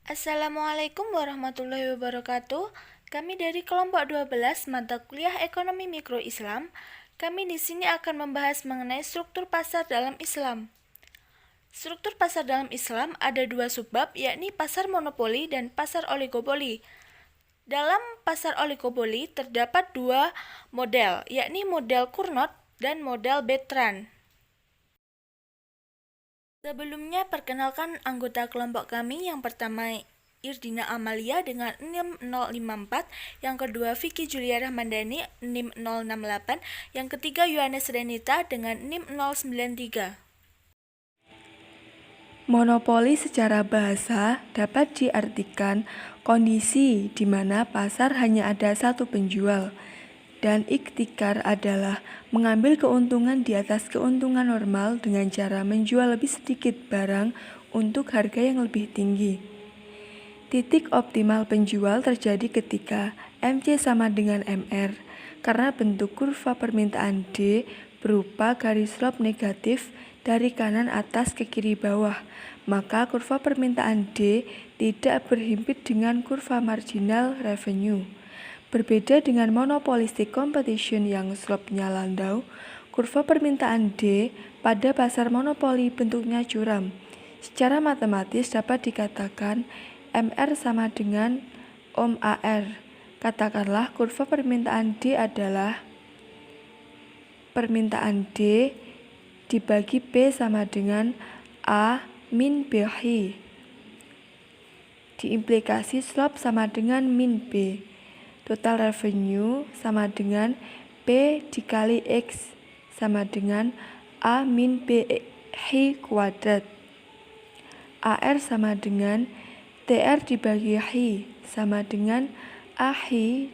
Assalamualaikum warahmatullahi wabarakatuh. Kami dari kelompok 12 mata kuliah Ekonomi Mikro Islam. Kami di sini akan membahas mengenai struktur pasar dalam Islam. Struktur pasar dalam Islam ada dua subbab, yakni pasar monopoli dan pasar oligopoli. Dalam pasar oligopoli terdapat dua model, yakni model Cournot dan model Bertrand. Sebelumnya, perkenalkan anggota kelompok kami. Yang pertama, Irdina Amalia dengan NIM 054, yang kedua Vicky Julia Rahmandani NIM 068, yang ketiga Yohanes Renita dengan NIM 093. Monopoli secara bahasa dapat diartikan kondisi di mana pasar hanya ada satu penjual, dan iktikar adalah mengambil keuntungan di atas keuntungan normal dengan cara menjual lebih sedikit barang untuk harga yang lebih tinggi. Titik optimal penjual terjadi ketika MC sama dengan MR, karena bentuk kurva permintaan D berupa garis slope negatif dari kanan atas ke kiri bawah, maka kurva permintaan D tidak berhimpit dengan kurva marginal revenue. Berbeda dengan monopolistic competition yang slope-nya landau, kurva permintaan D pada pasar monopoli bentuknya curam. Secara matematis dapat dikatakan MR sama dengan Ohm AR. Katakanlah kurva permintaan D adalah permintaan D dibagi P sama dengan A min BI. Diimplikasi slope sama dengan min B. Total revenue sama dengan P dikali X sama dengan A min BI kuadrat. AR sama dengan TR dibagi Hi sama dengan AHI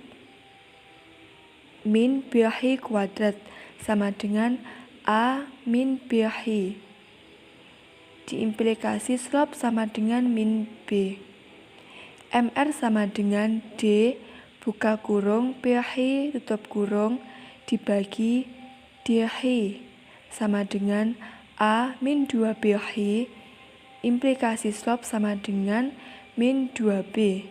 min BI kuadrat sama dengan A min BI. Diimplikasi slope sama dengan min B. MR sama dengan D buka kurung BI tutup kurung dibagi DI sama dengan A min 2 BI. Implikasi slope sama dengan min 2B.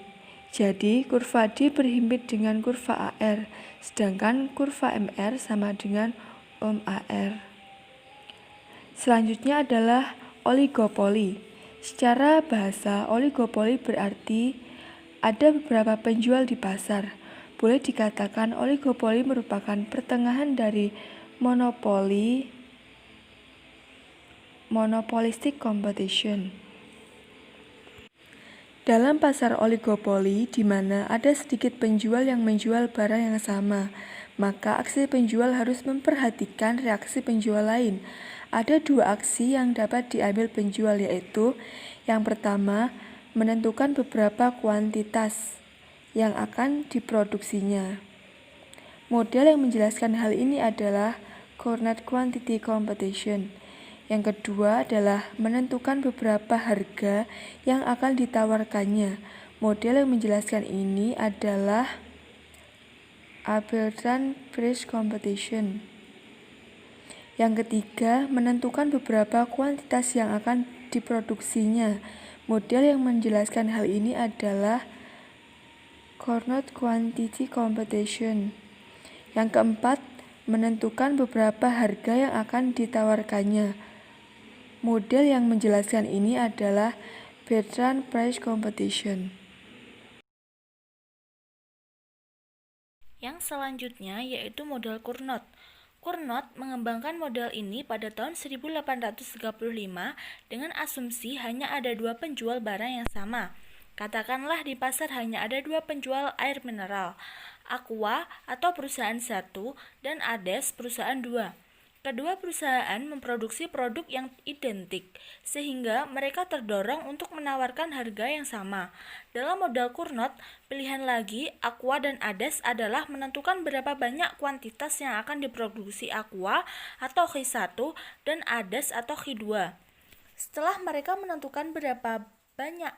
Jadi kurva D berhimpit dengan kurva AR, sedangkan kurva MR sama dengan Ohm AR. Selanjutnya adalah oligopoli. Secara bahasa, oligopoli berarti ada beberapa penjual di pasar. Boleh dikatakan oligopoli merupakan pertengahan dari monopolistic competition. Dalam pasar oligopoli, di mana ada sedikit penjual yang menjual barang yang sama, maka aksi penjual harus memperhatikan reaksi penjual lain. Ada dua aksi yang dapat diambil penjual, yaitu yang pertama, menentukan beberapa kuantitas yang akan diproduksinya. Model yang menjelaskan hal ini adalah Cournot Quantity Competition. Yang kedua adalah menentukan beberapa harga yang akan ditawarkannya. Model yang menjelaskan ini adalah Bertrand Price Competition. Yang ketiga, menentukan beberapa kuantitas yang akan diproduksinya. Model yang menjelaskan hal ini adalah Cournot Quantity Competition. Yang keempat, menentukan beberapa harga yang akan ditawarkannya. Model yang menjelaskan ini adalah Bertrand Price Competition. Yang selanjutnya yaitu model Cournot. Cournot mengembangkan model ini pada tahun 1835 dengan asumsi hanya ada dua penjual barang yang sama. Katakanlah di pasar hanya ada dua penjual air mineral, Aqua atau perusahaan 1 dan Ades perusahaan 2. Kedua perusahaan memproduksi produk yang identik, sehingga mereka terdorong untuk menawarkan harga yang sama. Dalam model Cournot, pilihan lagi Aqua dan Ades adalah menentukan berapa banyak kuantitas yang akan diproduksi Aqua atau Q1 dan Ades atau Q2. Setelah mereka menentukan berapa banyak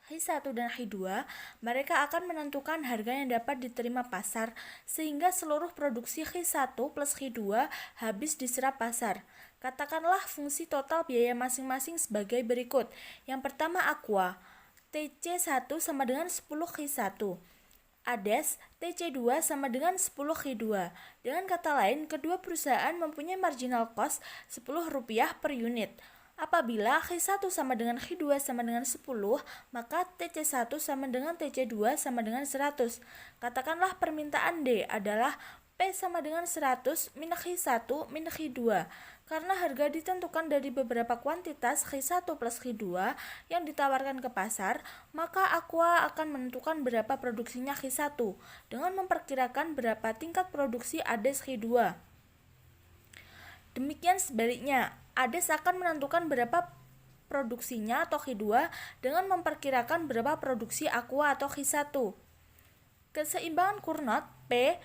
Q1 dan Q2, mereka akan menentukan harga yang dapat diterima pasar, sehingga seluruh produksi Q1 plus Q2 habis diserap pasar. Katakanlah fungsi total biaya masing-masing sebagai berikut. Yang pertama Aqua. TC1 sama dengan 10Q1. ADES TC2 sama dengan 10Q2. Dengan kata lain, kedua perusahaan mempunyai marginal cost Rp10 per unit. Apabila Q1 sama dengan Q2 sama dengan 10, maka TC1 sama dengan TC2 sama dengan 100. Katakanlah permintaan D adalah P sama dengan 100 min Q1 min Q2. Karena harga ditentukan dari beberapa kuantitas Q1 plus Q2 yang ditawarkan ke pasar, maka Aqua akan menentukan berapa produksinya Q1 dengan memperkirakan berapa tingkat produksi ADES Q2. Demikian sebaliknya, ADES akan menentukan berapa produksinya atau Q2 dengan memperkirakan berapa produksi Aqua atau Q1. Keseimbangan Cournot P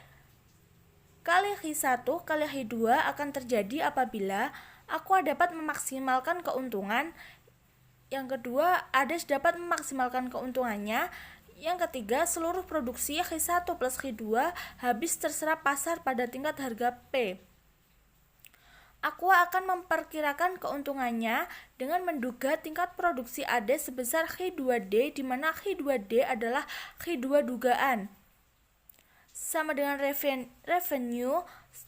kali Q1 kali Q2 akan terjadi apabila Aqua dapat memaksimalkan keuntungan. Yang kedua, ADES dapat memaksimalkan keuntungannya. Yang ketiga, seluruh produksi Q1 plus Q2 habis terserap pasar pada tingkat harga P. Aqua akan memperkirakan keuntungannya dengan menduga tingkat produksi ADES sebesar Q2D, di mana Q2D adalah Q2 dugaan. Sama dengan revenue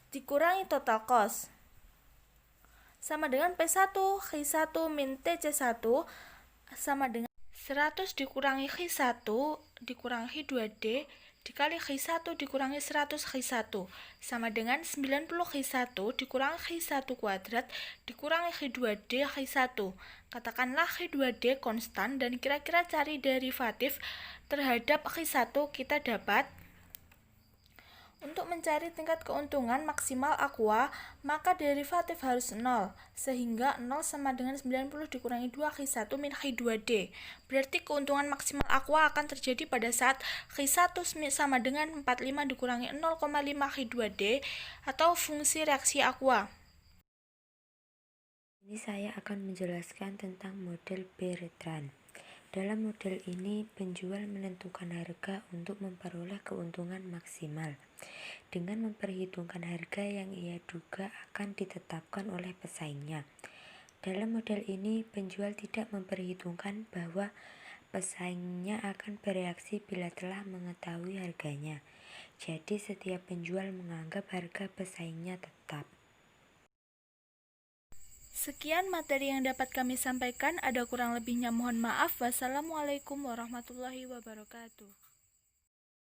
dikurangi total cost. Sama dengan P1 Q1 min TC1 sama dengan 100 dikurangi Q1 dikurangi Q2D dikali Q1 dikurangi 100 Q1 sama dengan 90 Q1 dikurangi Q1 kuadrat dikurangi Q2D Q1. Katakanlah Q2D konstan dan kira-kira cari derivatif terhadap Q1 kita dapat. Untuk mencari tingkat keuntungan maksimal Aqua, maka derivatif harus 0, sehingga 0 sama dengan 90 dikurangi 2 Q1 min Q2D. Berarti keuntungan maksimal Aqua akan terjadi pada saat Q1 sama dengan 45 dikurangi 0,5 Q2D atau fungsi reaksi Aqua. Ini saya akan menjelaskan tentang model Bertrand. Dalam model ini, penjual menentukan harga untuk memperoleh keuntungan maksimal dengan memperhitungkan harga yang ia duga akan ditetapkan oleh pesaingnya. Dalam model ini, penjual tidak memperhitungkan bahwa pesaingnya akan bereaksi bila telah mengetahui harganya. Jadi, setiap penjual menganggap harga pesaingnya tetap. Sekian materi yang dapat kami sampaikan. Ada kurang lebihnya mohon maaf. Wassalamualaikum warahmatullahi wabarakatuh.